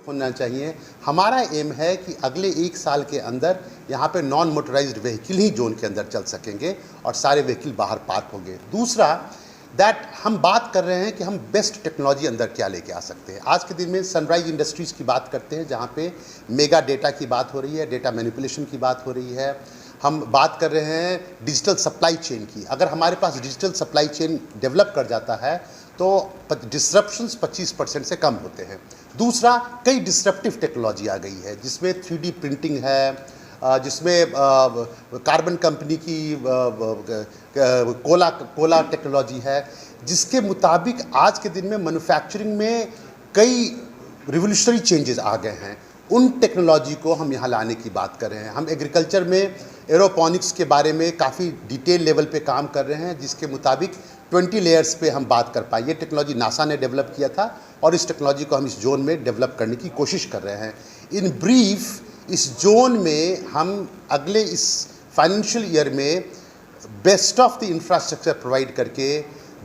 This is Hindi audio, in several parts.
होना चाहिए। हमारा एम है कि अगले 1 साल के अंदर यहाँ पे नॉन मोटराइज्ड व्हीकल ही जोन के अंदर चल सकेंगे और सारे व्हीकल बाहर पार्क होंगे। दूसरा दैट हम बात कर रहे हैं कि हम बेस्ट टेक्नोलॉजी अंदर क्या लेके आ सकते हैं। आज के दिन में सनराइज इंडस्ट्रीज़ की बात करते हैं, जहाँ पे मेगा डेटा की बात हो रही है, डेटा मैनिपुलेशन की बात हो रही है। हम बात कर रहे हैं डिजिटल सप्लाई चेन की। अगर हमारे पास डिजिटल सप्लाई चेन डेवलप कर जाता है तो डिसरप्शंस 25% से कम होते हैं। दूसरा, कई डिसरप्टिव टेक्नोलॉजी आ गई है जिसमें 3D प्रिंटिंग है, जिसमें कार्बन कंपनी की कोला टेक्नोलॉजी है, जिसके मुताबिक आज के दिन में मैन्युफैक्चरिंग में कई रिवोल्यूशनरी चेंजेस आ गए हैं। उन टेक्नोलॉजी को हम यहाँ लाने की बात कर रहे हैं। हम एग्रीकल्चर में एरोपोनिक्स के बारे में काफ़ी डिटेल लेवल पे काम कर रहे हैं, जिसके मुताबिक 20 लेयर्स पे हम बात कर पाए। ये टेक्नोलॉजी नासा ने डेवलप किया था और इस टेक्नोलॉजी को हम इस जोन में डेवलप करने की कोशिश कर रहे हैं। इन ब्रीफ, इस जोन में हम अगले इस फाइनेंशियल ईयर में best of the infrastructure provide करके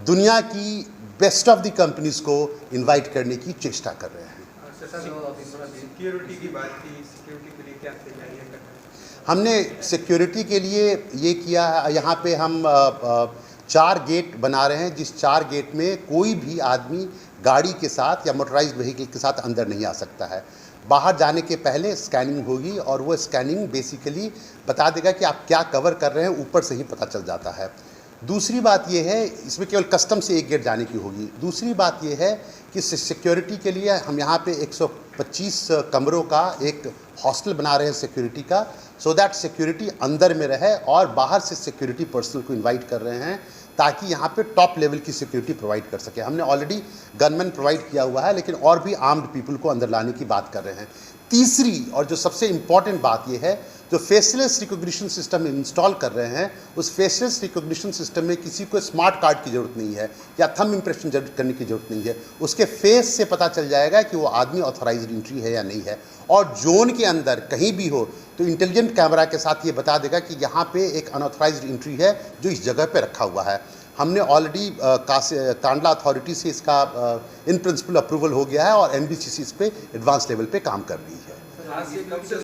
दुनिया की बेस्ट ऑफ द कंपनीज़ को इनवाइट करने की चेष्टा कर रहे हैं। सिक्योरिटी की बात की, सिक्योरिटी के लिए क्या तैयारियां कर रहे हैं? हमने सिक्योरिटी के लिए ये किया है, यहाँ पे हम 4 गेट बना रहे हैं, जिस 4 गेट में कोई भी आदमी गाड़ी के साथ या मोटराइज्ड व्हीकल के साथ अंदर नहीं आ सकता है। बाहर जाने के पहले स्कैनिंग होगी और वो स्कैनिंग बेसिकली बता देगा कि आप क्या कवर कर रहे हैं, ऊपर से ही पता चल जाता है। दूसरी बात ये है, इसमें केवल कस्टम से 1 गेट जाने की होगी। दूसरी बात ये है कि सिक्योरिटी के लिए हम यहाँ पे 125 कमरों का एक हॉस्टल बना रहे हैं सिक्योरिटी का, सो दैट सिक्योरिटी अंदर में रहे, और बाहर से सिक्योरिटी पर्सनल को इनवाइट कर रहे हैं ताकि यहाँ पे टॉप लेवल की सिक्योरिटी प्रोवाइड कर सके। हमने ऑलरेडी गनमैन प्रोवाइड किया हुआ है, लेकिन और भी आर्म्ड पीपल को अंदर लाने की बात कर रहे हैं। तीसरी और जो सबसे इम्पॉर्टेंट बात यह है, जो फेसलेस रिकॉग्निशन सिस्टम इंस्टॉल कर रहे हैं, उस फेसलेस रिकॉग्निशन सिस्टम में किसी को स्मार्ट कार्ड की ज़रूरत नहीं है या थंब इम्प्रेशन करने की ज़रूरत नहीं है। उसके फेस से पता चल जाएगा कि वो आदमी ऑथराइज्ड एंट्री है या नहीं है। और जोन के अंदर कहीं भी हो तो इंटेलिजेंट कैमरा के साथ ये बता देगा कि यहाँ पे एक अनऑथराइज्ड एंट्री है जो इस जगह पे रखा हुआ है। हमने ऑलरेडी कांडला अथॉरिटी से इसका इन प्रिंसिपल अप्रूवल हो गया है और NBCC इस पे एडवांस लेवल पे काम कर रही है।